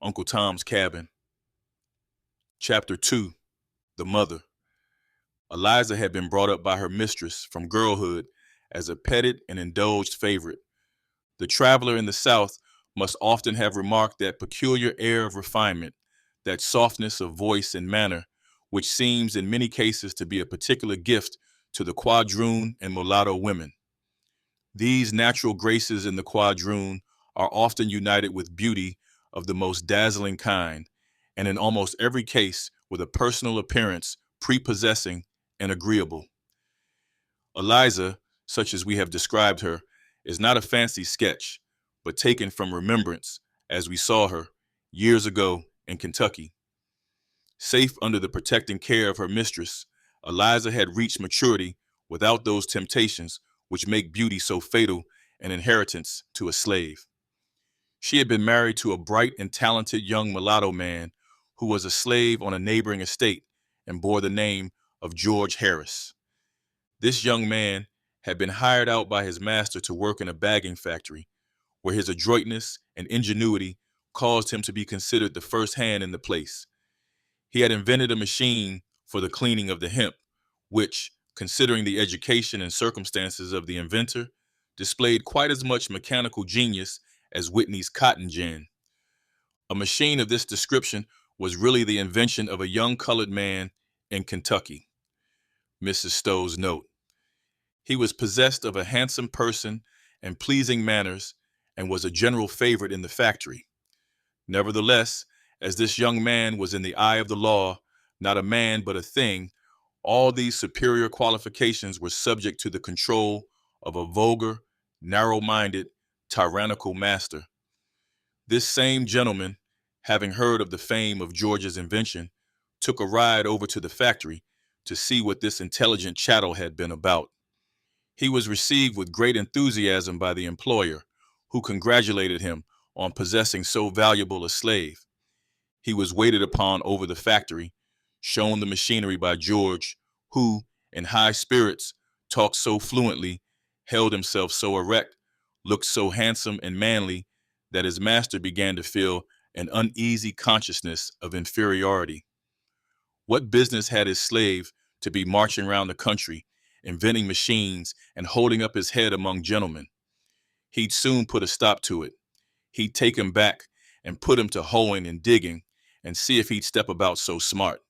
Uncle Tom's Cabin. Chapter 2, The Mother. Eliza had been brought up by her mistress from girlhood as a petted and indulged favorite. The traveler in the South must often have remarked that peculiar air of refinement, that softness of voice and manner, which seems in many cases to be a particular gift to the quadroon and mulatto women. These natural graces in the quadroon are often united with beauty of the most dazzling kind, and in almost every case with a personal appearance prepossessing and agreeable. Eliza, such as we have described her, is not a fancy sketch, but taken from remembrance as we saw her years ago in Kentucky. Safe under the protecting care of her mistress, Eliza had reached maturity without those temptations which make beauty so fatal an inheritance to a slave. She had been married to a bright and talented young mulatto man who was a slave on a neighboring estate and bore the name of George Harris. This young man had been hired out by his master to work in a bagging factory, where his adroitness and ingenuity caused him to be considered the first hand in the place. He had invented a machine for the cleaning of the hemp, which, considering the education and circumstances of the inventor, displayed quite as much mechanical genius as Whitney's cotton gin. A machine of this description was really the invention of a young colored man in Kentucky. Mrs. Stowe's note. He was possessed of a handsome person and pleasing manners, and was a general favorite in the factory. Nevertheless, as this young man was in the eye of the law, not a man but a thing, all these superior qualifications were subject to the control of a vulgar, narrow-minded, tyrannical master. This same gentleman, having heard of the fame of George's invention, took a ride over to the factory to see what this intelligent chattel had been about. He was received with great enthusiasm by the employer, who congratulated him on possessing so valuable a slave. He was waited upon over the factory, shown the machinery by George, who, in high spirits, talked so fluently, held himself so erect, looked so handsome and manly, that his master began to feel an uneasy consciousness of inferiority. What business had his slave to be marching around the country, inventing machines and holding up his head among gentlemen? He'd soon put a stop to it. He'd take him back and put him to hoeing and digging and see if he'd step about so smart.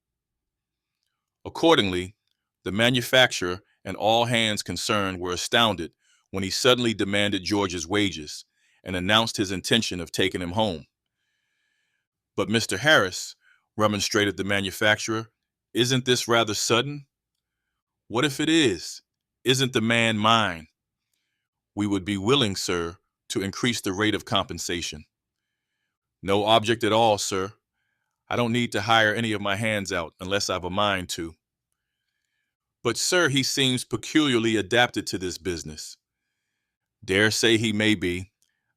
Accordingly, the manufacturer and all hands concerned were astounded when he suddenly demanded George's wages and announced his intention of taking him home. "But Mr. Harris," remonstrated the manufacturer, "isn't this rather sudden?" "What if it is? Isn't the man mine?" "We would be willing, sir, to increase the rate of compensation." "No object at all, sir. I don't need to hire any of my hands out unless I've a mind to." "But, sir, he seems peculiarly adapted to this business." "Dare say he may be.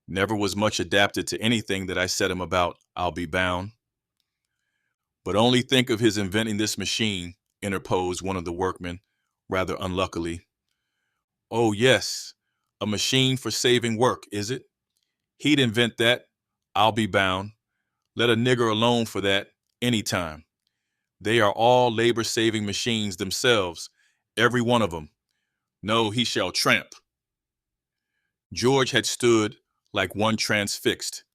Never was much adapted to anything that I set him about, I'll be bound." "But only think of his inventing this machine," interposed one of the workmen, rather unluckily. "Oh, yes, a machine for saving work, is it? He'd invent that, I'll be bound. Let a nigger alone for that, any time. They are all labor-saving machines themselves, every one of them. No, he shall tramp." George had stood like one transfixed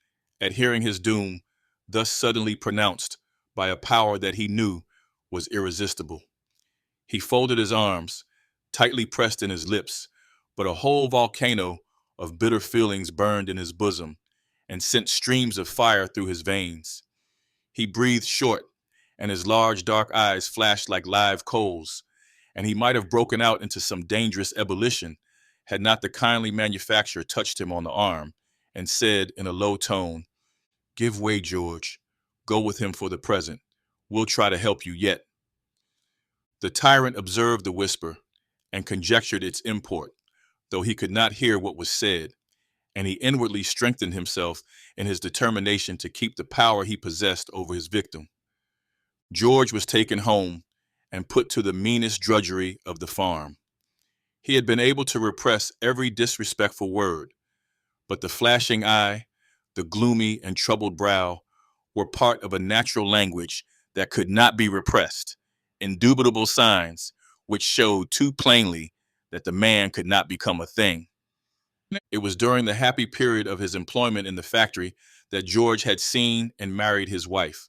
at hearing his doom thus suddenly pronounced by a power that he knew was irresistible. He folded his arms, tightly pressed in his lips, but a whole volcano of bitter feelings burned in his bosom and sent streams of fire through his veins. He breathed short, and his large dark eyes flashed like live coals, and he might have broken out into some dangerous ebullition had not the kindly manufacturer touched him on the arm and said in a low tone, "Give way, George. Go with him for the present. We'll try to help you yet." The tyrant observed the whisper and conjectured its import, though he could not hear what was said, and he inwardly strengthened himself in his determination to keep the power he possessed over his victim. George was taken home and put to the meanest drudgery of the farm. He had been able to repress every disrespectful word, but the flashing eye, the gloomy and troubled brow, were part of a natural language that could not be repressed, indubitable signs which showed too plainly that the man could not become a thing. It was during the happy period of his employment in the factory that George had seen and married his wife.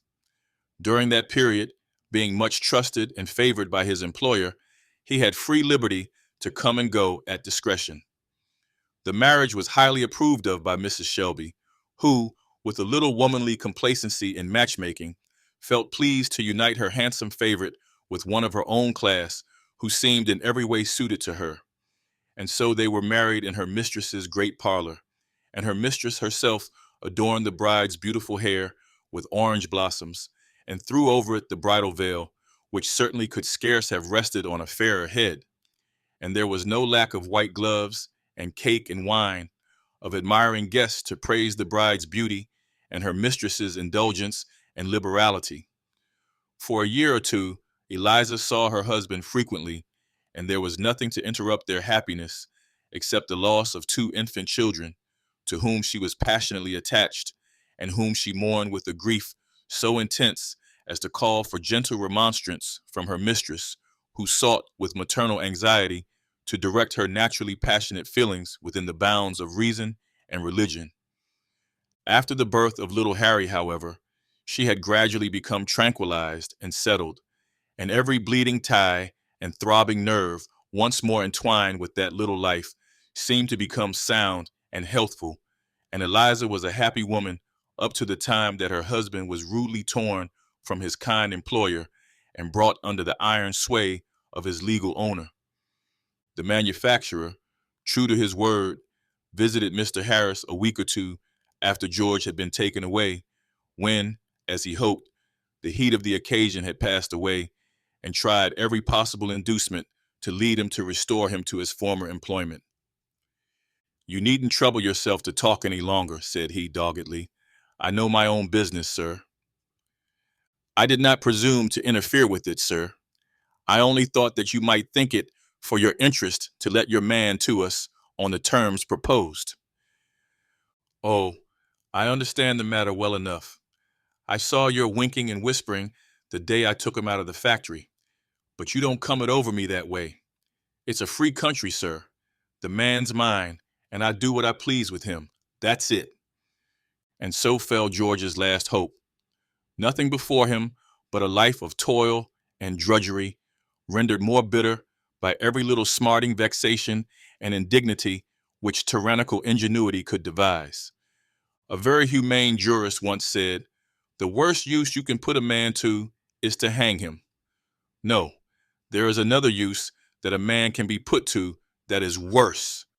During that period, being much trusted and favored by his employer, he had free liberty to come and go at discretion. The marriage was highly approved of by Mrs. Shelby, who, with a little womanly complacency in matchmaking, felt pleased to unite her handsome favorite with one of her own class who seemed in every way suited to her. And so they were married in her mistress's great parlor, and her mistress herself adorned the bride's beautiful hair with orange blossoms and threw over it the bridal veil, which certainly could scarce have rested on a fairer head. And there was no lack of white gloves and cake and wine, of admiring guests to praise the bride's beauty and her mistress's indulgence and liberality. For a year or two, Eliza saw her husband frequently, and there was nothing to interrupt their happiness except the loss of two infant children, to whom she was passionately attached, and whom she mourned with a grief so intense as to call for gentle remonstrance from her mistress, who sought, with maternal anxiety, to direct her naturally passionate feelings within the bounds of reason and religion. After the birth of little Harry, however, she had gradually become tranquilized and settled, and every bleeding tie and throbbing nerve once more entwined with that little life seemed to become sound and healthful, and Eliza was a happy woman up to the time that her husband was rudely torn from his kind employer and brought under the iron sway of his legal owner. The manufacturer, true to his word, visited Mr. Harris a week or two after George had been taken away, when, as he hoped, the heat of the occasion had passed away, and tried every possible inducement to lead him to restore him to his former employment. "You needn't trouble yourself to talk any longer," said he doggedly. "I know my own business, sir." "I did not presume to interfere with it, sir. I only thought that you might think it for your interest to let your man to us on the terms proposed." "Oh, I understand the matter well enough. I saw your winking and whispering the day I took him out of the factory. But you don't come it over me that way. It's a free country, sir. The man's mine, and I do what I please with him. That's it." And so fell George's last hope. Nothing before him but a life of toil and drudgery, rendered more bitter by every little smarting vexation and indignity which tyrannical ingenuity could devise. A very humane jurist once said, "The worst use you can put a man to is to hang him." No, there is another use that a man can be put to that is worse.